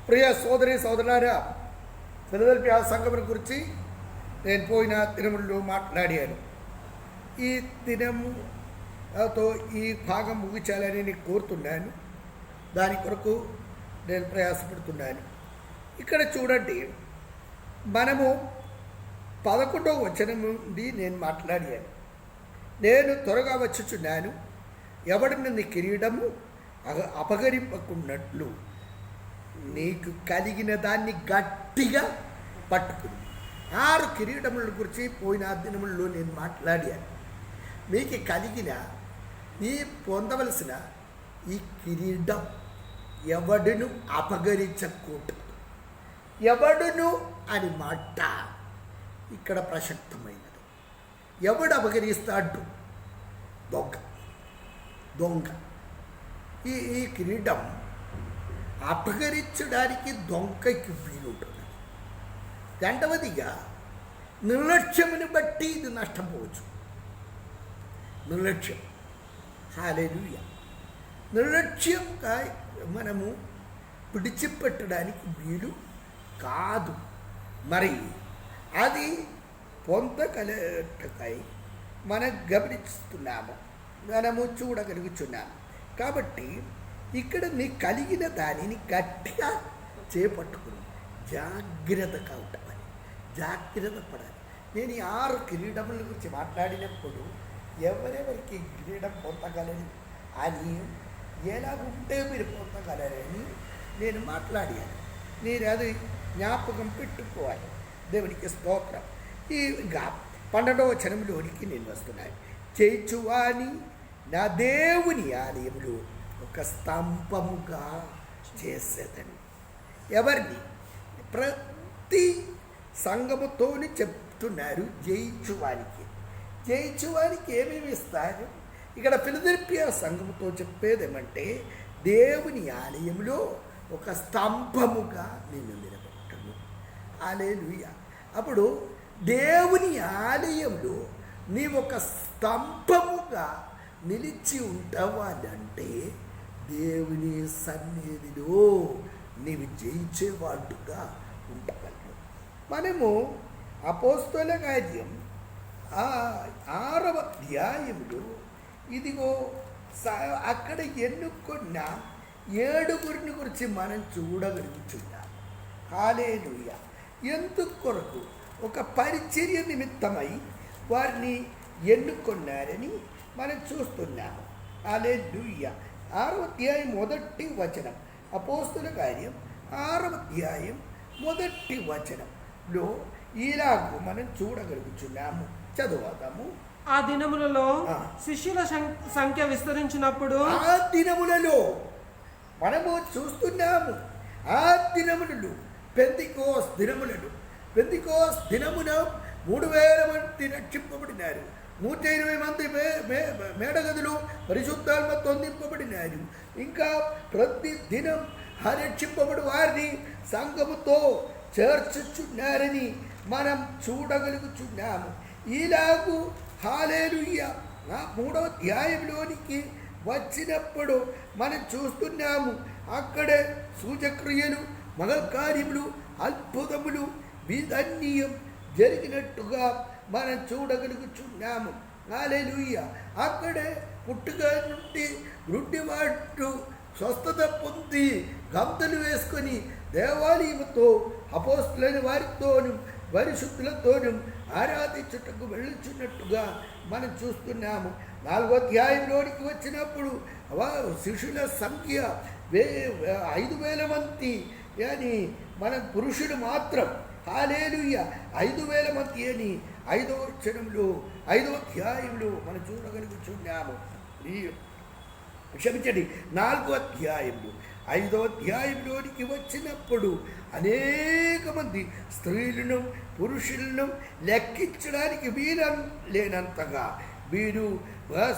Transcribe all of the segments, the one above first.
ప్రియ సోదరి సోదరులారా, ఫిలదెల్ఫియా సంఘం గురించి నేను పోయిన దినముల్లో మాట్లాడాను. ఈ దినముతో ఈ భాగం ముగించాలని నేను కోరుతున్నాను. దాని కొరకు నేను ప్రయాసపడుతున్నాను. ఇక్కడ చూడండి, మనము 11వ వచనం నుండి నేను మాట్లాడాను. నేను త్వరగా వచ్చుచున్నాను, ఎవడిని నీ కిరీటము అపహరింపకున్నట్లు నీకు కలిగిన దాన్ని గట్టిగా పట్టుకుని. 6 కిరీటముల గురించి పోయిన దినములలో నేను మాట్లాడాను. మీకు కలిగిన నీ పొందవలసిన ఈ కిరీటం ఎవడును అపహరించకూడదు. ఎవడును అని మాట ఇక్కడ ప్రసక్తమైనది. ఎవడు అపహరిస్తాడు? దొంగ. ఈ కిరీటం అపహరించడానికి దొంగకి వీలుంటుంది. రెండవదిగా నిర్లక్ష్యముని బట్టి ఇది నష్టపోవచ్చు. నిర్లక్ష్యం, హల్లెలూయా. నిర్లక్ష్యంగా మనము విడిచిపెట్టడానికి వీలు కాదు. మరి అది పొందగలటకై మనం గమనిస్తున్నాము, మనము చూడగలుగుతున్నాము. కాబట్టి ఇక్కడ నీ కలిగిన దానిని గట్టిగా చేపట్టుకుని జాగ్రత్తగా ఉంటామని, జాగ్రత్త పడాలి. నేను ఈ 6 కిరీటముల గురించి మాట్లాడినప్పుడు ఎవరెవరికి కిరీటం పొందగలని అని, ఎలా ఉంటే మీరు పొందగలరని నేను మాట్లాడాను. మీరు అది జ్ఞాపకం పెట్టుకోవాలి. దేవునికి స్తోత్రం. ఇంకా 12వ వచనంలోనికి నేను వస్తున్నాను. చేయుచువాని నా దేవుని ఆలయంలో ఒక స్తంభముగా చేసేదని. ఎవరిని? ప్రతి సంఘముతోని చెప్తున్నారు. జయించువానికి ఏమేమి ఇస్తారు? ఇక్కడ ఫిలదెల్ఫియా సంఘముతో చెప్పేది ఏమంటే, దేవుని ఆలయంలో ఒక స్తంభముగా నేను నిలబెట్టను. హల్లెలూయా. అప్పుడు దేవుని ఆలయంలో నీ ఒక స్తంభముగా నిలిచి ఉంటావాలంటే దేవుని సన్నిధిలో నీవు జయించేవాడుగా ఉండగలవు. మనము అపోస్తలుల కార్యం 6వ అధ్యాయంలో ఇదిగో అక్కడ ఎన్నుకున్న 7 గురించి మనం చూడగలుగుతున్నాం. హల్లెలూయా. ఎందుకు కొరకు? ఒక పరిచర్య నిమిత్తమై వారిని ఎన్నుకొన్నారని మనం చూస్తున్నాము. హల్లెలూయా. 6వ అధ్యాయం 1వ వచనం, అపోస్తలుల కార్యం 6వ అధ్యాయం 1వ వచనంలో ఇలాగూ మనం చూడగలుగుతున్నాము. చదువుదాము. ఆ దినములలో శిష్యుల సంఖ్య విస్తరించినప్పుడు, ఆ దినములలో మనము చూస్తున్నాము. ఆ దినములలో పెంతెకోస్తు దినమున 3000 మంది రక్షింపబడినారు. 120 మంది మేడగదులు పరిశుద్ధాత్మతో నింపబడినారు. ఇంకా ప్రతి దినం రక్షింపబడి వారిని సంఘముతో చేర్చుచున్నారని మనం చూడగలుగుతున్నాము. ఇలాగూ హల్లెలూయా 3వ అధ్యాయంలోనికి వచ్చినప్పుడు మనం చూస్తున్నాము. అక్కడే సూచక్రియలు, మహత్కార్యములు, అద్భుతములు విధన్యం జరిగినట్టుగా మనం చూడగలుగుతున్నాము. హల్లెలూయా. అక్కడే పుట్టుక నుండి గుడ్డివాడు స్వస్థత పొంది గంతులు వేసుకొని దేవాలయముతో అపోస్తలులైన వారితోనూ పరిశుద్ధులతోనూ ఆరాధించుటకు వెళ్ళుచున్నట్టుగా మనం చూస్తున్నాము. 4వ అధ్యాయంలోనికి వచ్చినప్పుడు శిష్యుల సంఖ్య 5000 మంది అని మనం పురుషుడు మాత్రం. హల్లెలూయా. 5000 మంది అని 5వ వచనంలో 5వ అధ్యాయంలో మనం చూడగలుగుతున్నాము. క్షమించండి, 4వ అధ్యాయంలో 5వ అధ్యాయంలోనికి వచ్చినప్పుడు అనేక మంది స్త్రీలను పురుషులను లెక్కించడానికి లేనంతగా వీరు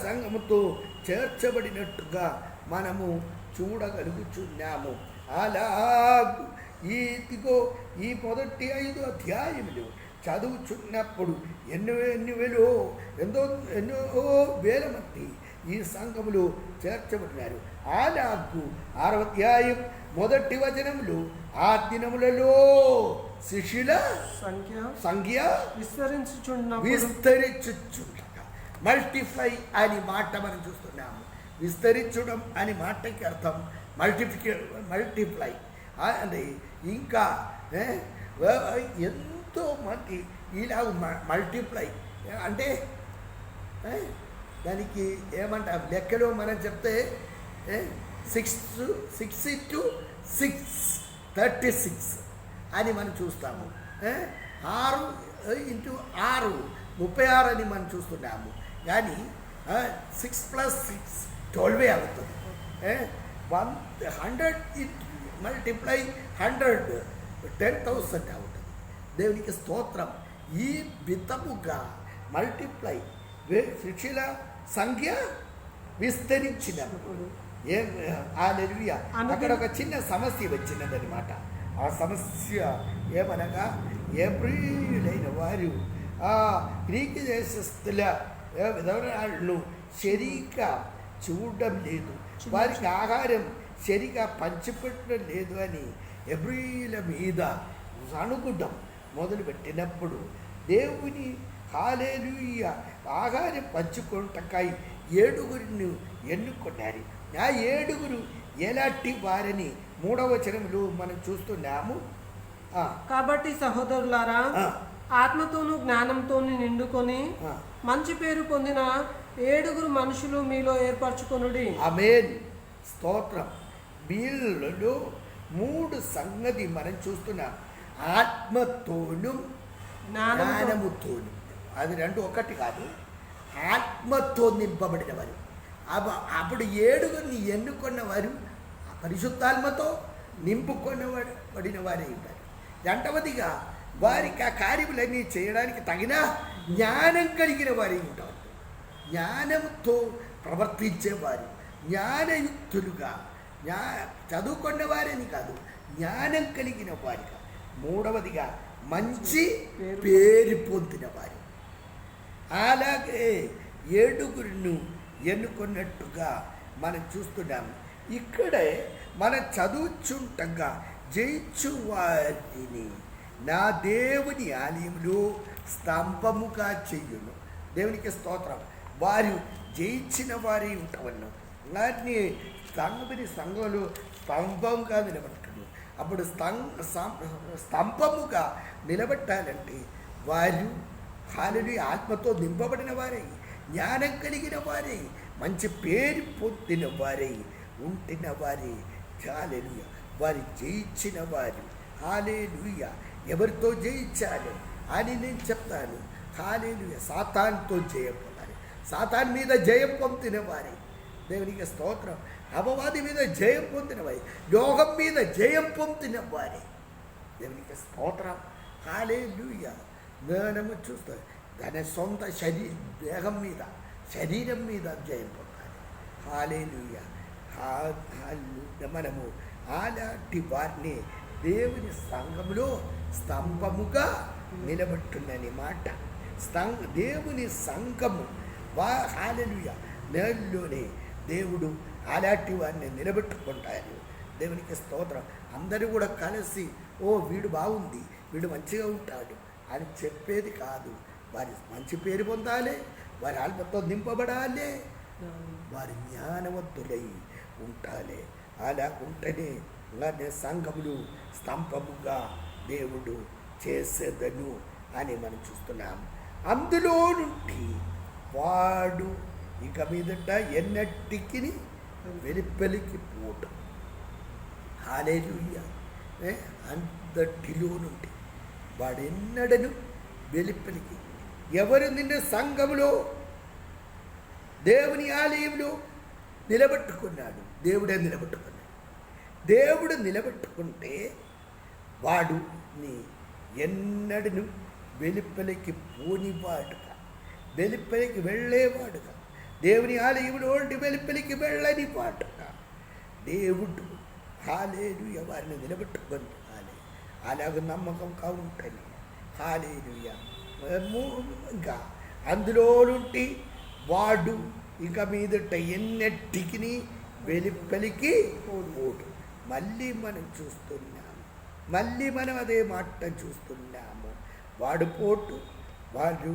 సంఘముతో చేర్చబడినట్టుగా మనము చూడగలుగుతున్నాము. అలాగూ ఇదిగో ఈ మొదటి 5 అధ్యాయములు చదువుచున్నప్పుడు ఎన్నో వేల మంది ఈ సంఘములో చేర్చబడినారు. అలాగూ 6వ అధ్యాయం మొదటి వచనములు ఆ దినములలో శిష్యుల సంఖ్య విస్తరించుచుండగా మల్టిప్లై అని మాట మనం చూస్తున్నాము. విస్తరించడం అని మాటకి అర్థం మల్టిప్లై అంటే ఇంకా ఎంతో మంది ఇలా మల్టిప్లై అంటే దానికి ఏమంటాం లెక్కలో మనం చెప్తే 6 into 6 36 అని మనం చూస్తాము. 6 into 6 36 అని మనం చూస్తున్నాము. కానీ 6 + 6 12 అవుతుంది. 100 మల్టిప్లై 100 10,000 అవుతుంది. దేవునికి స్తోత్రం. ఈ విధముగా మల్టిప్లై శిష్యుల సంఖ్య విస్తరించినప్పుడు హల్లెలూయా అక్కడ ఒక చిన్న సమస్య వచ్చినదనమాట. ఆ సమస్య ఏమనగా ఏప్రిలైన వారు గ్రీకు దేశస్థుల విధవరాలను సరిగా చూడడం లేదు, వారికి ఆహారం సరిగా పంచిపెట్టడం లేదు అని ఎబ్రీల మీద అనుకుంటాం మొదలుపెట్టినప్పుడు దేవుని హల్లెలూయా ఆహారం పంచుకుంటకాయ 7 ఎన్నుకున్నారు. ఆ 7 ఎలాంటి వారిని 3వ వచనంలో మనం చూస్తున్నాము. కాబట్టి సహోదరులారా, ఆత్మతోను జ్ఞానంతోను నిండుకొని మంచి పేరు పొందిన 7 మనుషులు మీలో ఏర్పరచుకొనుడి. ఆమేన్. స్తోత్రం. వీళ్ళలో 3 సంగతి మనం చూస్తున్నాం. ఆత్మతోను జ్ఞానముతోను, అది 2 ఒకటి కాదు. ఆత్మతో నింపబడిన వారు. అప్పుడు 7 ఎన్నుకున్న వారు పరిశుద్ధాత్మతో నింపుకొనబడిన వారే ఉంటారు. రెండవదిగా వారికి ఆ కార్యములన్నీ చేయడానికి తగిన జ్ఞానం కలిగిన వారే ఉంటారు. జ్ఞానంతో ప్రవర్తించేవారు, జ్ఞానయుక్తులుగా, చదువుకున్న వారని కాదు, జ్ఞానం కలిగిన వారిగా. మూడవదిగా మంచి పేరు పొందిన వారు. అలాగే 7 ఎన్నుకున్నట్టుగా మనం చూస్తున్నాము. ఇక్కడే మనం చదువుచుండగా జయించు వారిని నా దేవుని ఆలయంలో స్తంభముగా చెయ్యును. దేవునికి స్తోత్రం. వారు జయించిన వారే ఉంటామన్నాం. వారిని సంఘంలో స్తంభంగా నిలబెట్టను. అప్పుడు స్తంభముగా నిలబెట్టాలంటే వారు హల్లెలూయా ఆత్మతో నింపబడిన వారే, జ్ఞానం కలిగిన వారే, మంచి పేరు పొందిన వారే ఉంటున్న వారే. హల్లెలూయా వారి జయించిన వారు. హల్లెలూయా ఎవరితో జయించాలి అని నేను చెప్తాను. హల్లెలూయా సాతానుతో జయం పొందాలి. సాతాను మీద జయం పొందిన వారే. దేవునికి స్తోత్రం. అపవాది మీద జయం పొందిన వారే, యోగం మీద జయం పొందిన వారే. దేవునికి స్తోత్రం. హల్లెలూయా. జ్ఞానము చూస్తారు తన సొంత దేహం మీద, శరీరం మీద జయం పొందాలి. హల్లెలూయా. మనము అలాంటి వారిని దేవుని సంఘములో స్తంభముగా నిలబెట్టునని మాట. దేవుని సంఘము హల్లెలూయా నెలలోనే దేవుడు అలాంటి వారిని నిలబెట్టుకుంటారు. దేవునికి స్తోత్రం. అందరూ కూడా కలిసి వీడు బాగుంది, వీడు మంచిగా ఉంటాడు అని చెప్పేది కాదు. వారి మంచి పేరు పొందాలి, వారి ఆత్మతో నింపబడాలి, వారి జ్ఞానవంతులై ఉండాలి. అలా ఉంటేనే సంఘములు స్తంభముగా దేవుడు చేసేదను అని మనం చూస్తున్నాం. అందులో నుండి వాడు ఇక మీదట ఎన్నటికి వెలుపలికి పోవటం. హల్లెలూయా. అంతటిలో నుండి వాడెన్నడను వెలుపలికి. ఎవరు నిన్న సంఘములో దేవుని ఆలయంలో నిలబెట్టుకున్నాడు? దేవుడే నిలబెట్టుకున్నాడు. దేవుడు నిలబెట్టుకుంటే వాడు నీ ఎన్నడను వెలుపలికి పోనివాడుగా, వెలుపలికి వెళ్ళేవాడుగా, దేవుని ఆలయంలో వెలుపలికి వెళ్ళని వాడుగా దేవుడు హల్లెలూయా వారిని నిలబెట్టుకొని అలాగ నమ్మకంగా ఉంటుంది. హల్లెలూయా. ఇంకా అందులో నుండి వాడు ఇక మీదట ఎన్నటికి వెలుపలికి పోడు. మళ్ళీ మనం చూస్తున్నాము, మళ్ళీ మనం అదే మాట చూస్తున్నాము. వాడు పోటు, వాడు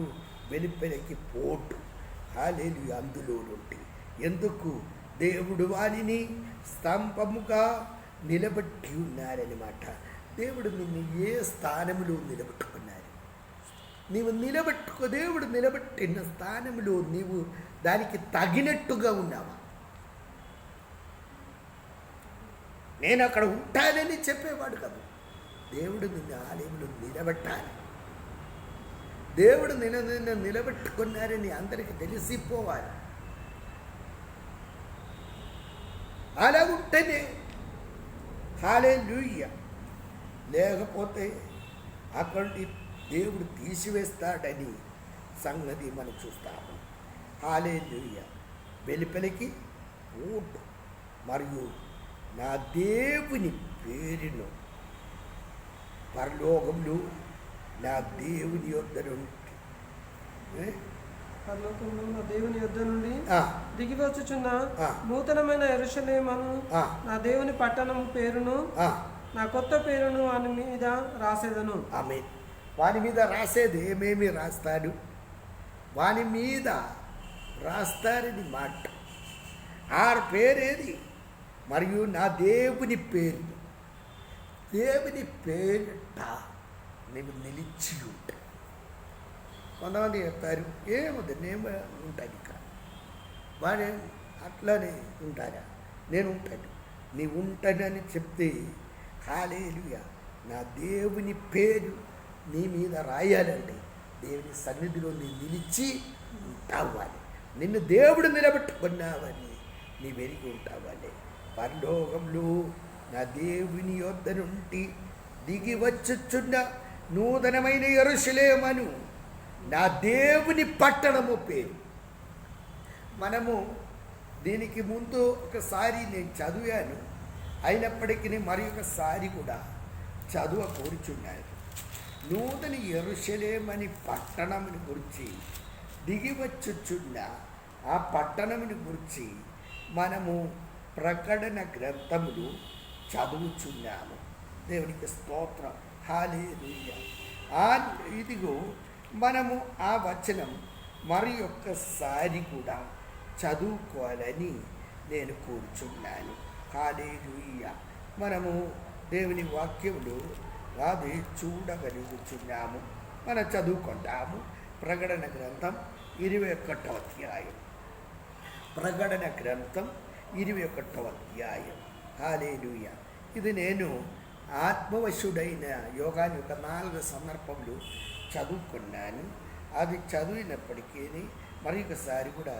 వెలుపలికి పోటు. హల్లెలూయా. అందులో నుండి ఎందుకు దేవుడు వారిని స్తంభముగా నిలబెట్టి ఉన్నారనమాట. దేవుడు నిన్ను ఏ స్థానంలో నిలబెట్టుకున్నారు? దేవుడు నిలబెట్టిన స్థానంలో నీవు దానికి తగినట్టుగా ఉన్నావా? నేను అక్కడ ఉంటానని చెప్పేవాడు కాదు. దేవుడు నిన్ను ఆలయంలో నిలబెట్టాలి. దేవుడు నిన్ను నిలబెట్టుకున్నారని అందరికీ తెలిసిపోవాలి. అలా ఉంటేనే హల్లెలూయా. లేకపోతే అక్కడి దేవుడు తీసివేస్తాడని సంగతి మనం చూస్తాము. హల్లెలూయా. వెలుపలికి పోటు మరియు నా దేవుని పేరును పరలోకంలో నా దేవుని యొద్ద పరలోకంలో నా దేవుని యొద్ద నుండి దిగి వచ్చుచున్న నూతనమైన యెరూషలేమును నా దేవుని పట్టణం పేరును నా కొత్త పేరును వాని మీద రాసేదను. ఆమేన్. వాని మీద రాసేది ఏమేమి రాస్తాడు? వాని మీద రాస్తారని మాట. ఆ పేరేది? మరియు నా దేవుని పేరు. దేవుని పేరిట నీవు నిలిచి ఉంటా. కొంతమంది చెప్తారు ఏమొద్దు నేను ఉంటాను ఇక్కడ. వాడే అట్లానే ఉంటారా? నేను ఉంటాను. నీ ఉంటానని చెప్తే హల్లెలూయా. నా దేవుని పేరు నీ మీద రాయాలంటే దేవుని సన్నిధిలో నీ నిలిచి ఉంటావాలి. నిన్ను దేవుడు నిలబెట్టుకున్నావని నీ వెరిగి ఉంటావాలి. పరలోకంలో నా దేవుని యొద్ద నుండి దిగి వచ్చుచున్న నూతనమైన యెరూషలేమును నా దేవుని పట్టణము పేరు. మనము దీనికి ముందు ఒకసారి నేను చదివాను, అయినప్పటికీ మరి ఒకసారి కూడా చదువ కోరుచున్నాను. నూతన యెరూషలేమని పట్టణముని గురించి, దిగి వచ్చుచున్న ఆ పట్టణముని గురించి మనము ప్రకటన గ్రంథములు చదువుచున్నాము. దేవునికి స్తోత్రం. హల్లెలూయా. ఇదిగో మనము ఆ వచనం మరి ఒక్కసారి కూడా చదువుకోవాలని నేను కోరుచున్నాను. హల్లెలూయా. మనము దేవుని వాక్యములు అది చూడగలుగుచున్నాము. మనం చదువుకుంటాము. ప్రకటన గ్రంథం 21వ అధ్యాయం. ప్రకటన గ్రంథం 21వ అధ్యాయం. హల్లెలూయా. ఇది నేను ఆత్మవశుడైన యోగాన్ని ఒక 4 సందర్భంలో చదువుకున్నాను. అది చదివినప్పటికీ మరి ఒకసారి కూడా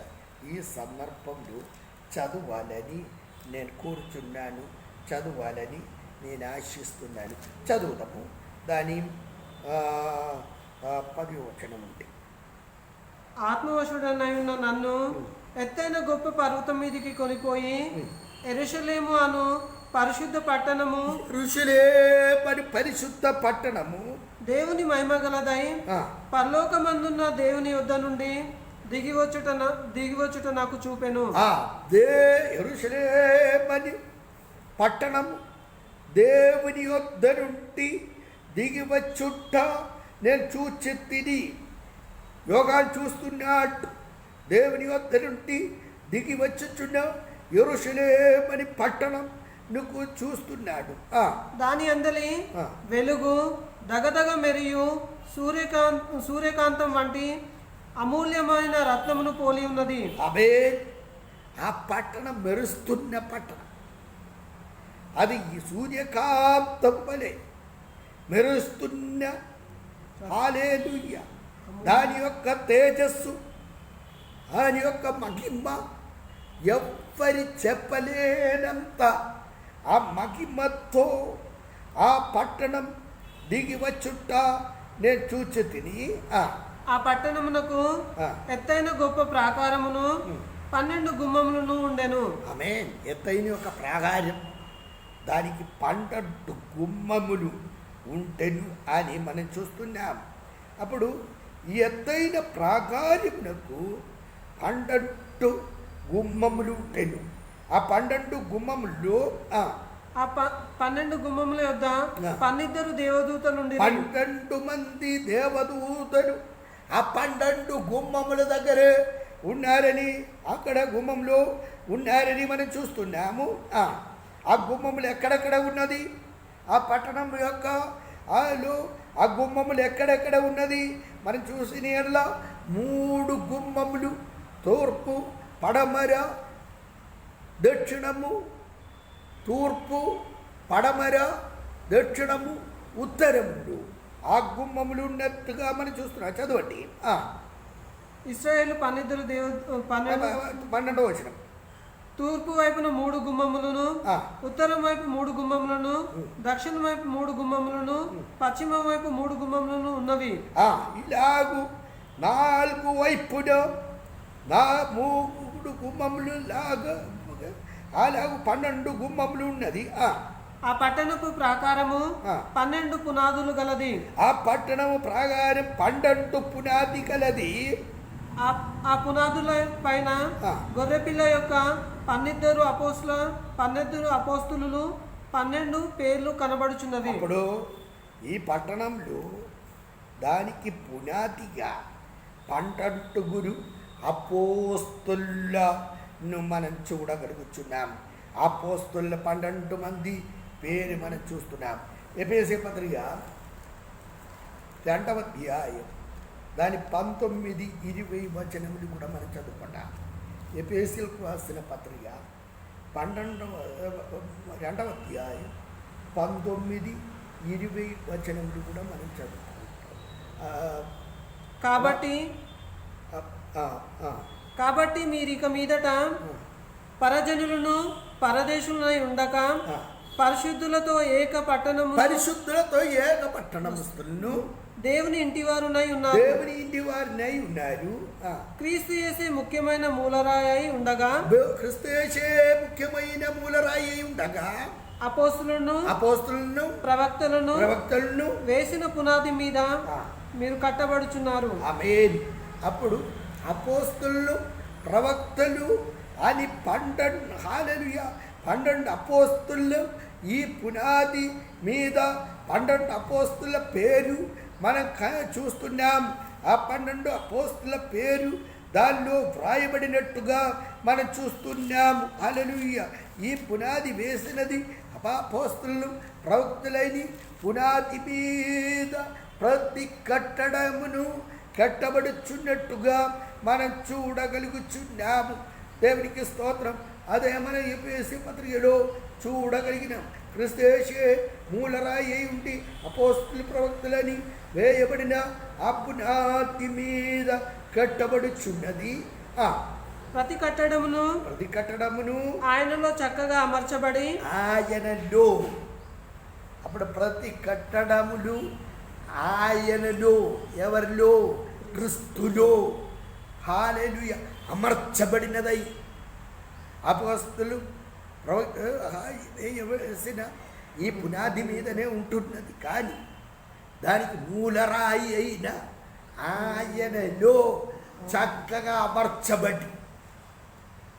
ఈ సందర్భంలో చదవాలని నేను కోరుచున్నాను, చదవాలని నేను ఆశిస్తున్నాను. చదువుతాము. దాని 10వ వచనం ఉంటే, ఆత్మవశుడనైన నన్ను ఎత్తైన గొప్ప పర్వతం మీదికి కొనిపోయి యెరూషలేము అను పరిశుద్ధ పట్టణము, యెరూషలేము పరిశుద్ధ పట్టణము, దేవుని మహిమ గలదై పరలోకమందున్న దేవుని యొద్ద నుండి దిగివచ్చుట నాకు చూపెను. యెరూషలేము పట్టణము దేవుని యొద్ద నుండి దిగివచ్చుట నేను చూచి తిని. యోగాలు చూస్తున్నాడు. దేవుని యొద్ద నుండి దిగి వచ్చుచున్న యెరూషలేము పట్టణం నువ్వు చూస్తున్నాడు. దాని అందలి వెలుగు దగదగ మెరియు సూర్యకాంతం వంటి అమూల్యమైన రత్నమును పోలి ఉన్నది. అబే ఆ పట్టణం మెరుస్తున్న పట్టణం. అది సూర్యకాంతం వలె మెరుస్తున్న. హల్లెలూయా. దాని యొక్క తేజస్సు, దాని యొక్క మహిమ ఎవ్వరి చెప్పలేనంత ఆ మహిమతో ఆ పట్టణం దిగి వచ్చుట నేను చూచి తిని. ఆ పట్టణమునకు ఎత్తైన గొప్ప ప్రాకారమును 12 గుమ్మములను ఉండెను. ఆమేన్. ఎత్తైన ఒక ప్రాకారం, దానికి 12 గుమ్మములు ఉండెను అని మనం చూస్తున్నాం. అప్పుడు ఈ ఎత్తైన ప్రాకారమునకు 12 గుమ్మములు ఉండెను. ఆ 12 గుమ్మముల్లో ఆ 12 గుమ్మముల యొద్ద 12 దేవదూతలు 12 మంది దేవదూతలు ఆ 12 గుమ్మముల దగ్గరే ఉన్నారని, అక్కడ గుమ్మంలో ఉన్నారని మనం చూస్తున్నాము. ఆ గుమ్మములు ఎక్కడెక్కడ ఉన్నది? ఆ పట్టణం యొక్క ఆ గుమ్మములు ఎక్కడెక్కడ ఉన్నది మనం చూసిన ఎడల 3 గుమ్మములు, తూర్పు, పడమర, దక్షిణము. తూర్పు, పడమర, దక్షిణము, ఉత్తరములు ఆ గుమ్మములు ఉన్నట్టుగా మనం చూస్తున్నాం. చదవండి. ఇశ్రాయేలు 12వ వచనం. తూర్పు వైపున 3 గుమ్మములను, ఉత్తరం వైపు 3 గుమ్మములను, దక్షిణం వైపు 3 గుమ్మములను, పశ్చిమం వైపు 3 గుమ్మములను ఉన్నవి. ఇలాగు 4 వైపున 3 గుమ్మములు లాగా అలాగూ 12 గుమ్మములు ఉన్నది. ఆ పట్టణపు ప్రాకారము 12 పునాదులు గలది. ఆ పట్టణము ప్రాకారం 12 పునాది గలది. ఆ పునాదుల పైన గొర్రెపిల్ల యొక్క 12 అపోస్తులు 12 పేర్లు కనబడుచున్నవి. ఇప్పుడు ఈ పట్టణంలో దానికి పునాదిగా 12 అపోస్తులను మనం చూడగలుగుతున్నాం. అపోస్తుల 12 మంది పేరు మనం చూస్తున్నాం. ఎఫెసీ పత్రిక 2వ అధ్యాయం దాని 19, 20 వచనములు కూడా మనం చదువుకుంటాం. ఎఫెసీలకు రాసిన పత్రిక 2వ అధ్యాయం 19, 20 వచనములు కూడా మనం చదువుకుంటాం. కాబట్టి మీరు ఇక మీదట పరజనులను పరదేశులై ఉండక పరిశుద్ధులతో ఏక పట్టణములను దేవుని ఇంటివారునై ఉన్నారు. క్రీస్తు యేసే ముఖ్యమైన మూలరాయి ఉండగా అపోస్తులను ప్రవక్తలను వేసిన పునాది మీద మీరు కట్టబడుచున్నారు. ఆమేన్. అప్పుడు అపోస్తులు, ప్రవక్తలు అని 12 అపోస్తులు, ఈ పునాది మీద 12 అపోస్తుల పేరు మనం చూస్తున్నాం. ఆ 12 అపోస్తుల పేరు దానిలో వ్రాయబడినట్టుగా మనం చూస్తున్నాం. హల్లెలూయా. ఈ పునాది వేసినది అపోస్తులు, ప్రవక్తలైన పునాది మీద ప్రతి కట్టడమును కట్టబడుచున్నట్టుగా మనం చూడగలుగుచున్నాము. దేవునికి స్తోత్రం. అదే మన ఎఫెసీ పత్రికలో చూడగలిగినాం. క్రీస్తు యేసే మూలరాయి అయి ఉండి అపోస్తులు, ప్రవక్తలని వేయబడిన ఆ పునాది మీద కట్టబడుచున్నది. ప్రతి కట్టడమును ఆయనలో చక్కగా అమర్చబడి ఆయనలో. అప్పుడు ప్రతి కట్టడములు ఆయనలో, ఎవరిలో? క్రీస్తులో. హల్లెలూయా. అమర్చబడినదై అపోస్తలు, వేసిన ఈ పునాది మీదనే ఉంటున్నది. కానీ దానికి మూలరాయి అయిన ఆయనలో చక్కగా అమర్చబడి,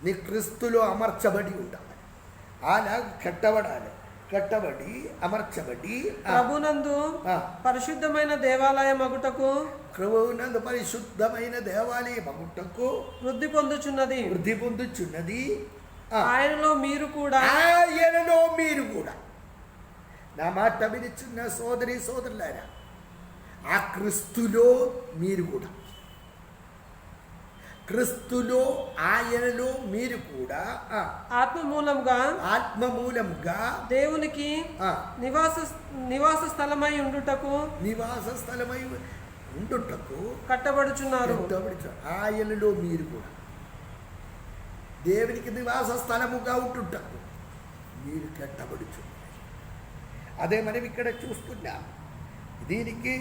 నీ క్రీస్తులో అమర్చబడి ఉండాలి. అలా కట్టబడి అమర్చబడి ప్రభునందు పరిశుద్ధమైన దేవాలయం అగుటకు వృద్ధి పొందుచున్నది. ఆయనలో మీరు కూడా నా మాట వినిచున్న సోదరి సోదరులారా, ఆ క్రీస్తులో మీరు కూడా, క్రీస్తులో ఆయనలో మీరు కూడా ఆత్మ మూలంగా దేవునికి నివాస స్థలమై ఉండుటకు కట్టబడుచున్నారు. ఆయనలో మీరు కూడా దేవునికి నివాస స్థలముగా ఉంటుటకు మీరు కట్టబడుచున్నారు. అదే మనం ఇక్కడ చూస్తున్నాం. దీనికి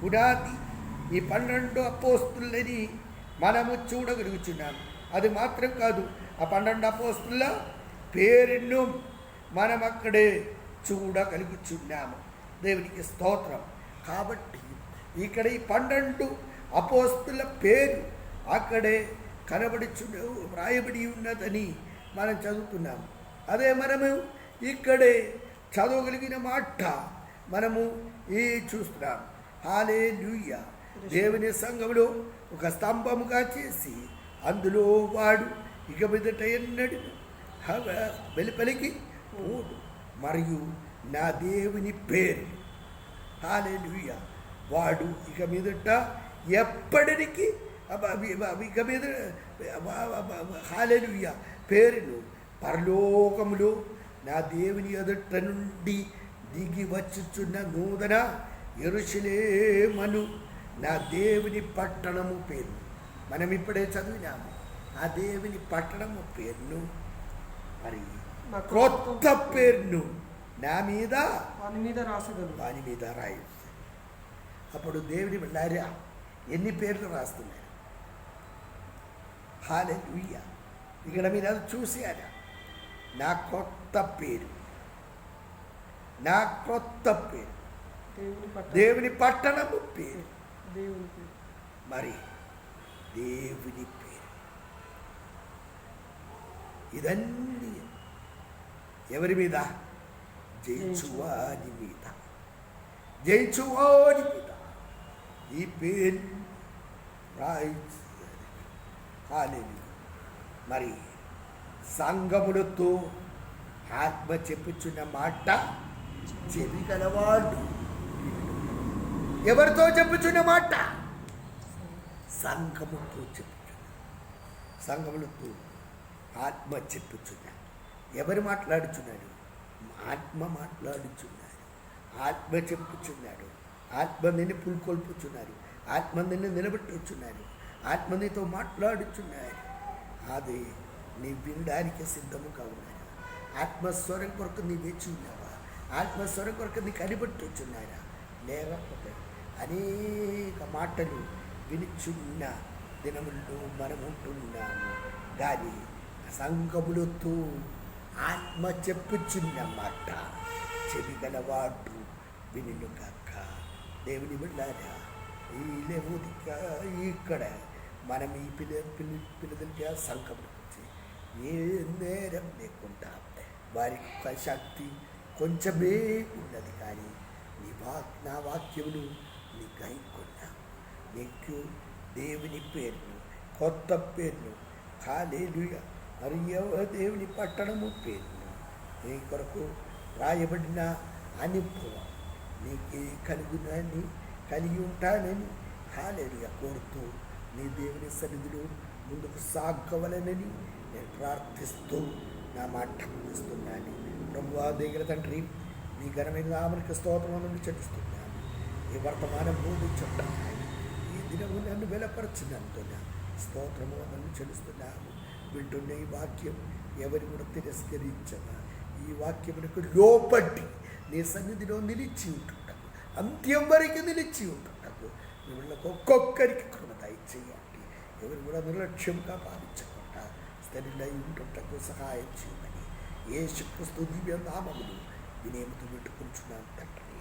పునాది ఈ 12 అపోస్తులని మనము చూడగలుగుతున్నాం. అది మాత్రం కాదు, ఆ 12 అపోస్తుల పేరును మనం అక్కడే చూడగలుగుతున్నాము. దేవునికి స్తోత్రం. కాబట్టి ఇక్కడ ఈ 12 అపోస్తుల పేరు అక్కడే వ్రాయబడి ఉన్నదని మనం చదువుతున్నాము. అదే మనము ఇక్కడే చదవగలిగిన మాట మనము ఈ చూస్తున్నాం. హల్లెలూయా. దేవుని సంఘములో ఒక స్తంభముగా చేసి అందులో వాడు ఇక మీదట ఎన్నడూ వెలుపలికి పోడు మరియు నా దేవుని పేరు. హల్లెలూయా. వాడు ఇక మీదట ఎప్పటికీ ఇక మీద హల్లెలూయా పేరును పరలోకములో నా దేవుని ఎదుట నుండి దిగి వచ్చుచున్న నూతన యెరూషలేమను నా దేవుని పట్టణము పేరు. మనం ఇప్పుడే చదివినాము. ఆ దేవుని పట్టణము పేరును మరి క్రొత్త పేరును వాని మీద రాయి. అప్పుడు దేవుని వెళ్ళారా ఎన్ని పేర్లు రాస్తున్నారు. హల్లెలూయా. ఇక్కడ మీరు అది చూసారా? నా కొత్త పేరు, నా క్రొత్త పేరు, దేవుని పట్టణము పేరు, మరి దేవుని పేరు. ఇదన్నీ ఎవరి మీద? జయించువాని మీద, జయించువాని మీద ఈ పేరు రాయి. హల్లెలూయా. మరి సంఘములతో ఆత్మ చెప్పుచున్న మాట చెవి గలవాడు. ఎవరితో చెప్పుచున్న మాట? సంఘముతో చెప్పుచున్న, సంఘములతో ఆత్మ చెప్పుచున్నా. ఎవరు మాట్లాడుచున్నాడు? ఆత్మ మాట్లాడుచున్నాడు. ఆత్మ చెప్పుచున్నాడు. ఆత్మ నిన్ను పుల్కొల్పుచున్నాడు. ఆత్మ నిన్ను నిలబెట్టుచున్నాడు. ఆత్మ నీతో మాట్లాడుచున్నాడు. అది నీ వినడానికి సిద్ధముగా ఉన్నాడు. ఆత్మస్వరం కొరకు నీ వేచి ఉన్నావా? ఆత్మస్వరం కొరకు నీ కనిపెట్టుచున్నారా? లేకపోతే అనేక మాటలు వినిచున్న దినముల్లో మనం ఉంటున్నాము. కానీ సంఘములతో ఆత్మ చెప్పుచున్న మాట చెవి గలవాడు వినుగాక. దేవుని బిడ్డలారా, ఈ లేవుదిక ఇక్కడ మనం ఈ పిల్లల సంఘములకు వచ్చి ఏ నేరం లేకుండా వారికి శక్తి కొంచెమే ఉన్నది. కానీ నా వాక్యములు నీ గైకొన్నా నీకు దేవుని పేరును, కొత్త పేరును, హల్లెలూయా, మరియు దేవుని పట్టణము పేరును నీ కొరకు రాయబడిన అనుభవం నీకు కలిగి ఉంటానని హల్లెలూయా కోరుతూ నీ దేవుని సన్నిధిలో ముందుకు సాగవలనని నేను ప్రార్థిస్తూ నా మాట ముగిస్తున్నాను. ప్రభువా దగ్గర తండ్రి, నీ ఘనమైన నామమునకు స్తోత్రములను చెల్లిస్తున్నాను. ఈ వర్తమానం బోధించుంటాను. ఈ దినము నన్ను వెలపరచినందున స్తోత్రము నన్ను చెల్లిస్తున్నాము. వింటున్న ఈ వాక్యం ఎవరి కూడా తిరస్కరించగా ఈ వాక్యమునకు లోపట్టి నీ సన్నిధిలో నిలిచి ఉంటుంటాము. అంత్యం వరకు నిలిచి ఉంటుంటాము. వీళ్ళకు ఒక్కొక్కరికి కృప దయచేయండి. ఎవరు కూడా నిర్లక్ష్యంగా భావించకుండా స్థిరలై ఉంటుంటకు సహాయం చేయమని యేసుక్రీస్తు దివ్య నామములు వినేముతో పెట్టుకుంటున్నాను తండ్రి.